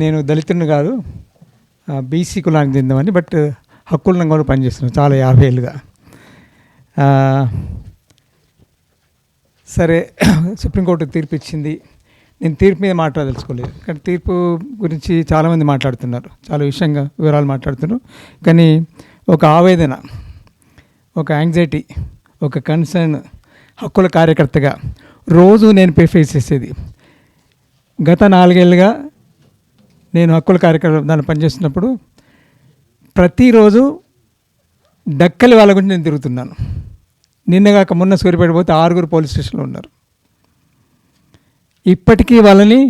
నేను దళితుడిని కాదు, బీసీ కులానికి చెందామని, బట్ హక్కులను కూడా పనిచేస్తున్నాను చాలా 50 ఏళ్ళుగా. సరే, సుప్రీంకోర్టు తీర్పు ఇచ్చింది. నేను తీర్పు మీద మాట్లాడదలుచుకోలేదు, కానీ తీర్పు గురించి చాలామంది మాట్లాడుతున్నారు, చాలా వివరాలు మాట్లాడుతున్నారు. కానీ ఒక ఆవేదన, ఒక యాంగ్జైటీ, ఒక కన్సర్న్ హక్కుల కార్యకర్తగా రోజు నేను ఫేస్ చేసేది. గత 4 ఏళ్ళుగా నేను హక్కుల కార్యకర్త దాన్ని పనిచేస్తున్నప్పుడు ప్రతిరోజు డక్కలి వాళ్ళ గురించి నేను తిరుగుతున్నాను. నిన్నగాక మొన్న సూర్యపేట పోతే 6 పోలీస్ స్టేషన్లో ఉన్నారు. ఇప్పటికీ వాళ్ళని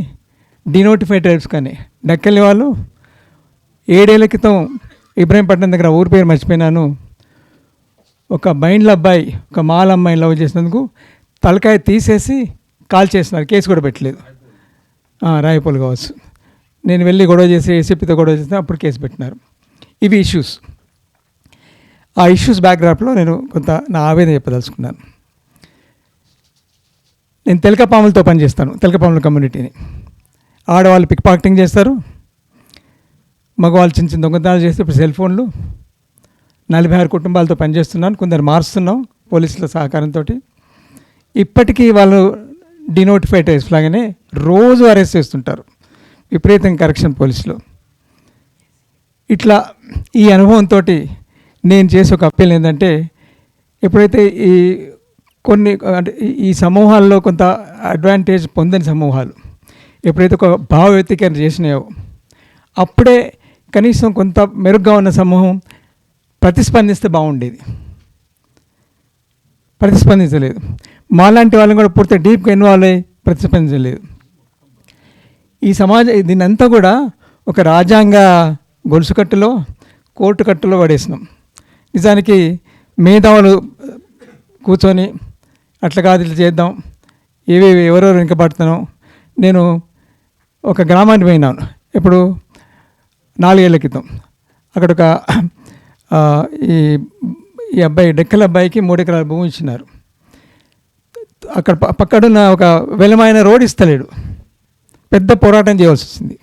డినోటిఫైడ్ ట్రైబ్స్ కానీ డక్కలి వాళ్ళు 7 ఏళ్ల క్రితం ఇబ్రాహీంపట్నం దగ్గర ఊరి పేరు మర్చిపోయినాను, ఒక బైండ్ల అబ్బాయి ఒక మాల అమ్మాయిని లవ్ చేసినందుకు తలకాయ తీసేసి కాల్ చేస్తున్నారు, కేసు కూడా పెట్టలేదు. రాయపోలు కావచ్చు. నేను వెళ్ళి గొడవ చేసి ఏసీపీతో గొడవ చేస్తే అప్పుడు కేసు పెట్టినారు. ఇవి ఇష్యూస్. ఆ ఇష్యూస్ బ్యాక్డ్రాప్లో నేను కొంత నా ఆవేదన చెప్పదలుచుకున్నాను. నేను తెలకపాములతో పనిచేస్తాను, తెలకపాముల కమ్యూనిటీని. ఆడవాళ్ళు పిక్ పాకెటింగ్ చేస్తారు, మగవాళ్ళు చిన్న చిన్న దొంగతనాలు చేస్తే ఇప్పుడు సెల్ ఫోన్లు. 46 కుటుంబాలతో పనిచేస్తున్నాను, కొందరు మారుస్తున్నాం పోలీసుల సహకారంతో. ఇప్పటికీ వాళ్ళు డినోటిఫైడ్ ట్రైబ్స్ లాగానే రోజు అరెస్ట్ చేస్తుంటారు, విపరీతంగా కరెక్షన్ పోలీసులు. ఇట్లా ఈ అనుభవంతో నేను చేసే ఒక అప్పీల్ ఏంటంటే, ఎప్పుడైతే కొన్ని అంటే ఈ సమూహాల్లో కొంత అడ్వాంటేజ్ పొందని సమూహాలు ఎప్పుడైతే ఒక భావ వ్యక్తీకరణ చేసినాయో అప్పుడే కనీసం కొంత మెరుగ్గా ఉన్న సమూహం ప్రతిస్పందిస్తే బాగుండేది. ప్రతిస్పందించలేదు. మాలాంటి వాళ్ళని కూడా పూర్తి డీప్గా ఇన్వాల్వ్ అయ్యి ప్రతిస్పందించలేదు. ఈ దీనంతా కూడా ఒక రాజ్యాంగ గొలుసు కట్టులో, కోర్టు కట్టులో పడేసినాం. నిజానికి మేధావులు కూర్చొని అట్లా కాదు ఇట్లా చేద్దాం, ఎవరెవరు వెనుకబడుతున్నాం. నేను ఒక గ్రామానికి పోయినాను ఇప్పుడు 4 ఏళ్ల క్రితం. అక్కడ ఒక ఈ అబ్బాయి డెక్కల అబ్బాయికి 3 ఎకరాల భూమి ఇచ్చినారు. అక్కడ పక్కడున్న ఒక వెలమైన రోడ్ ఇస్తలేడు, పెద్ద పోరాటం చేయవలసి వచ్చింది.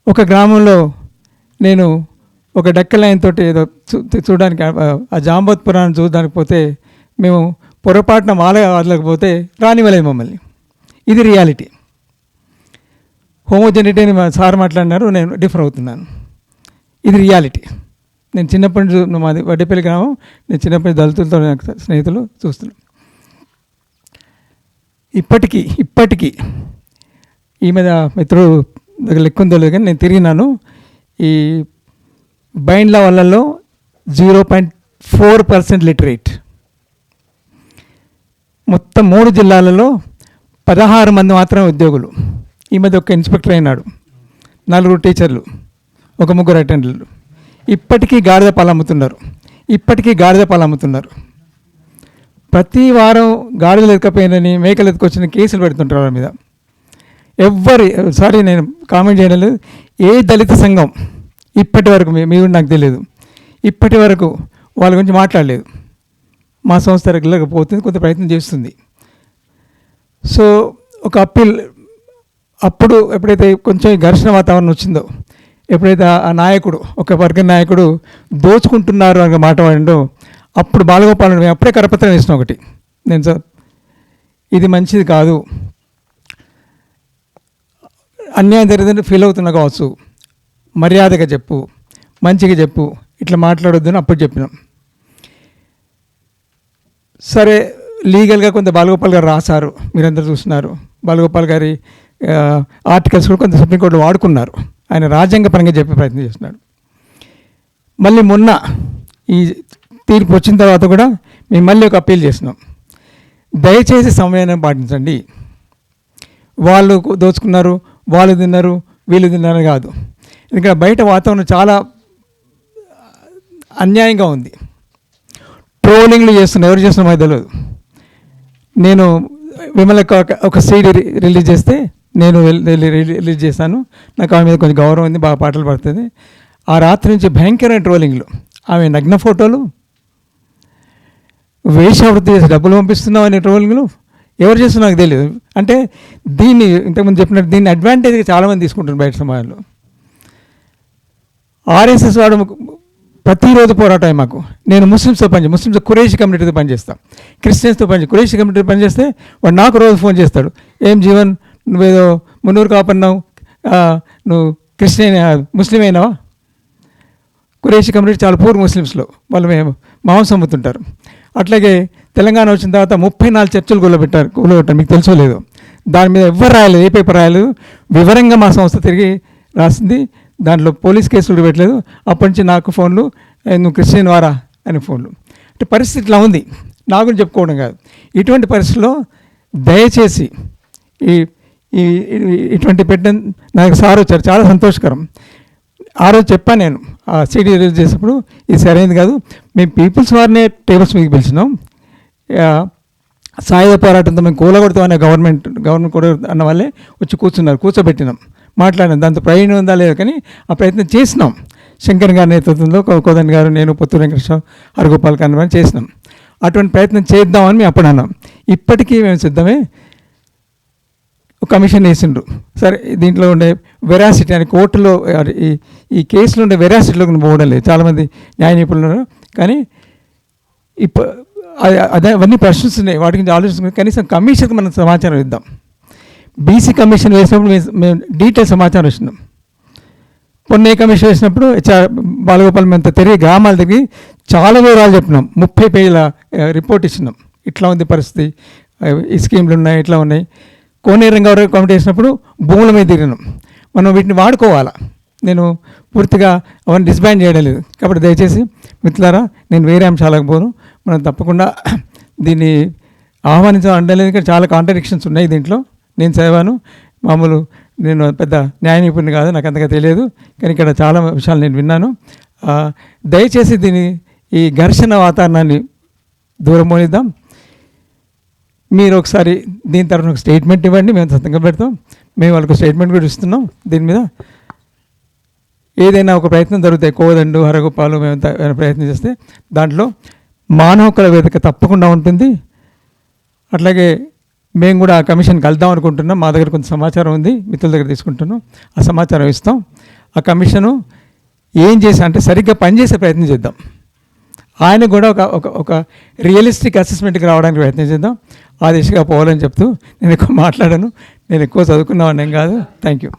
ఒక గ్రామంలో నేను ఒక డెక్కల లైన్ తోటి ఏదో చూడడానికి ఆ జాంబోత్పురాన్ని చూడడానికి పోతే మేము పొరపాటున వాళ్ళకపోతే రానివ్వలేదు మమ్మల్ని. ఇది రియాలిటీ. హోమోజెనిటీ అని సార్ మాట్లాడినారు, నేను డిఫర్ అవుతున్నాను. ఇది రియాలిటీ. నేను చిన్నప్పటి నుంచి, మాది వడ్డేపల్లి గ్రామం, నేను చిన్నప్పటి నుంచి దళితులతో స్నేహితులు చూస్తున్నాను. ఇప్పటికీ ఈ మీద మిత్రుడు దగ్గర లెక్కుందో లేదు కానీ నేను తిరిగినాను. ఈ బైండ్ల వాళ్ళల్లో 0.4% లిటరేట్. మొత్తం 3 జిల్లాలలో 16 మంది మాత్రమే ఉద్యోగులు. ఈ మధ్య ఒక ఇన్స్పెక్టర్ అయినాడు, 4 టీచర్లు, ఒక 3 అటెండర్లు. ఇప్పటికీ గాడిద పాలు అమ్ముతున్నారు. ప్రతి వారం గాడిదలు ఎత్తుకపోయినని, మేకలు ఎత్తుకొచ్చిన కేసులు పెడుతుంటారు వాళ్ళ మీద. నేను కామెంట్ చేయడం లేదు. ఏ దళిత సంఘం ఇప్పటి వరకు, మీరు నాకు తెలియదు, ఇప్పటి వరకు వాళ్ళ గురించి మాట్లాడలేదు. మా సంస్థ రెగ్యులర్గా పోతుంది, కొంత ప్రయత్నం చేస్తుంది. సో ఒక అప్పీల్, అప్పుడు ఎప్పుడైతే కొంచెం ఘర్షణ వాతావరణం వచ్చిందో, ఎప్పుడైతే ఆ నాయకుడు, ఒక వర్గ నాయకుడు దోచుకుంటున్నారు అనే మాట వాడిండో, అప్పుడు బాలగోపాలను మేము అప్పుడే కరపత్రం వేసిన ఒకటి, నేను సార్ ఇది మంచిది కాదు, అన్యాయం జరిగిందని ఫీల్ అవుతున్నా కావచ్చు, మర్యాదగా చెప్పు, మంచిగా చెప్పు, ఇట్లా మాట్లాడొద్దని అప్పుడు చెప్పినాం. సరే, లీగల్గా కొంత బాలగోపాల్ గారు రాశారు, మీరందరూ చూస్తున్నారు. బాలగోపాల్ గారి ఆర్టికల్స్ కూడా కొంత సుప్రీంకోర్టులో వాడుకున్నారు. ఆయన రాజ్యాంగ పరంగా చెప్పే ప్రయత్నం చేస్తున్నాడు. మళ్ళీ మొన్న ఈ తీర్పు వచ్చిన తర్వాత కూడా మేము మళ్ళీ ఒక అప్పీల్ చేస్తున్నాం. దయచేసి సమయాన్ని పాటించండి. వాళ్ళు దోచుకున్నారు, వాళ్ళు తిన్నారు, వీళ్ళు తిన్నారు కాదు. ఎందుకంటే బయట వాతావరణం చాలా అన్యాయంగా ఉంది. ట్రోలింగ్లు చేస్తున్నారు, ఎవరు చేస్తున్న మాకు తెలియదు. నేను విమల ఒక సీడీ రిలీజ్ చేస్తే నేను రిలీజ్ చేశాను. నాకు ఆమె మీద కొంచెం గౌరవం ఉంది, బాగా పాటలు పడుతుంది. ఆ రాత్రి నుంచి భయంకరమైన ట్రోలింగ్లు, ఆమె నగ్న ఫోటోలు, వేషావృత్తి చేసి డబ్బులు పంపిస్తున్నాం అనే ట్రోలింగ్లు, ఎవరు చేస్తున్నా నాకు తెలియదు. అంటే దీన్ని ఇంతకుముందు చెప్పినట్టు దీన్ని అడ్వాంటేజ్గా చాలామంది తీసుకుంటున్నారు బయట సమాజంలో. ఆర్ఎస్ఎస్ వాడు ప్రతిరోజు పోరాటం మాకు. నేను ముస్లిమ్స్తో ముస్లిమ్స్ కురేషి కమ్యూనిటీతో పనిచేస్తాను, క్రిస్టియన్స్తో కురేషి కమ్యూనిటీతో పనిచేస్తే వాడు నాకు రోజు ఫోన్ చేస్తాడు, ఏం జీవన్ నువ్వేదో మున్నూరు కాపన్నావు, నువ్వు క్రిస్టియన్ ముస్లిం అయినావా? కురేషి కమ్యూనిటీ చాలా పూర్ ముస్లిమ్స్లో, వాళ్ళు మాంసం అమ్ముతుంటారు. అట్లాగే తెలంగాణ వచ్చిన తర్వాత 34 చర్చలు కూలబెట్టారు. మీకు తెలుసో లేదు, దాని మీద ఎవరు రాయలేదు, ఏ పేపర్ రాయలేదు. వివరంగా మా సంస్థ తిరిగి రాసింది, దాంట్లో పోలీస్ కేసులు పెట్టలేదు. అప్పటి నుంచి నాకు ఫోన్లు, నువ్వు క్రిస్టియన్ వారా అని ఫోన్లు. అంటే పరిస్థితి ఇట్లా ఉంది, నా గురించి చెప్పుకోవడం కాదు. ఇటువంటి పరిస్థితుల్లో దయచేసి ఇటువంటి పెట్టిన నాకు సార్ వచ్చారు, చాలా సంతోషకరం. ఆ రోజు చెప్పాను నేను ఆ సీడీ రిలీజ్ చేసినప్పుడు, ఇది సరైనది కాదు, మేము పీపుల్స్ వారినే టేబుల్స్ మీకు పిలిచినాం, సాయుధ పోరాటంతో మేము కూలగొడతామనే గవర్నమెంట్ కూడా అన్న వాళ్ళే వచ్చి కూర్చున్నారు, కూర్చోబెట్టినాం, మాట్లాడినాం. దాంతో ప్రయోజనం ఉందా లేదు కానీ ఆ ప్రయత్నం చేసినాం. శంకర్ గారి నేతృత్వంలో కోదండ గారు, నేను, పుత్తూరు వెంకటేశ్వర, హరగోపాల్ కన్నవారిని చేసినాం. అటువంటి ప్రయత్నం చేద్దామని మేము అప్పుడు అన్నాం. ఇప్పటికీ మేము సిద్ధమే. కమిషన్ వేసిండ్రు. సరే, దీంట్లో ఉండే వెరాసిటీ అని కోర్టులో ఈ కేసులో ఉండే వెరాసిటీలోకి పోవడం లేదు. చాలామంది న్యాయ నిపుణులు ఉన్నారు, కానీ అదే అవన్నీ ప్రశ్నిస్తున్నాయి, వాటి గురించి ఆలోచిస్తున్నాయి. కనీసం కమిషన్కి మనం సమాచారం ఇద్దాం. బీసీ కమిషన్ వేసినప్పుడు మేము డీటెయిల్ సమాచారం ఇచ్చినాం. పొన్నే కమిషన్ వేసినప్పుడు బాలగోపాల్ మేము తిరిగి గ్రామాల తిరిగి చాలా వివరాలు చెప్పినాం. 30 పేజీల రిపోర్ట్ ఇచ్చినాం. ఇట్లా ఉంది పరిస్థితి, ఈ స్కీమ్లు ఉన్నాయి, ఇట్లా ఉన్నాయి. కోనేరు రంగారావు కమిటీ వేసినప్పుడు భూముల మీద తిరిగినాం. మనం వీటిని వాడుకోవాలా. నేను పూర్తిగా అవన్నీ డిస్బ్యాండ్ చేయడం లేదు. కాబట్టి దయచేసి మిత్రులారా, నేను వేరే అంశాలకు పోను. మనం తప్పకుండా దీన్ని ఆహ్వానించాలని అనలేదు, కానీ చాలా కాంట్రడిక్షన్స్ ఉన్నాయి దీంట్లో. నేను చదివాను, మామూలు నేను పెద్ద న్యాయ నిపుణుని కాదు, నాకు అంతగా తెలియదు, కానీ ఇక్కడ చాలా విషయాలు నేను విన్నాను. దయచేసి ఈ ఘర్షణ వాతావరణాన్ని దూరం పోనిద్దాం. మీరు ఒకసారి దీని తరఫున ఒక స్టేట్మెంట్ ఇవ్వండి, మేము సంతకం పెడతాం. మేము వాళ్ళకు స్టేట్మెంట్ కూడా ఇస్తున్నాం. దీని మీద ఏదైనా ఒక ప్రయత్నం జరుగుతాయి, కోదండు, హరగోపాలు మేము ప్రయత్నం చేస్తే దాంట్లో మానవ హక్కుల వేదిక తప్పకుండా ఉంటుంది. అట్లాగే మేము కూడా ఆ కమిషన్ కలుద్దాం అనుకుంటున్నాం. మా దగ్గర కొంత సమాచారం ఉంది, మిత్రుల దగ్గర తీసుకుంటున్నాం. ఆ సమాచారం ఇస్తాం. ఆ కమిషను ఏం చేసి అంటే సరిగ్గా పనిచేసే ప్రయత్నం చేద్దాం. ఆయన కూడా ఒక రియలిస్టిక్ అసెస్మెంట్కి రావడానికి ప్రయత్నం చేద్దాం. ఆ దిశగా పోవాలని చెప్తూ నేను ఎక్కువ మాట్లాడాను. నేను ఎక్కువ చదువుకున్నాను కాదు. Thank you.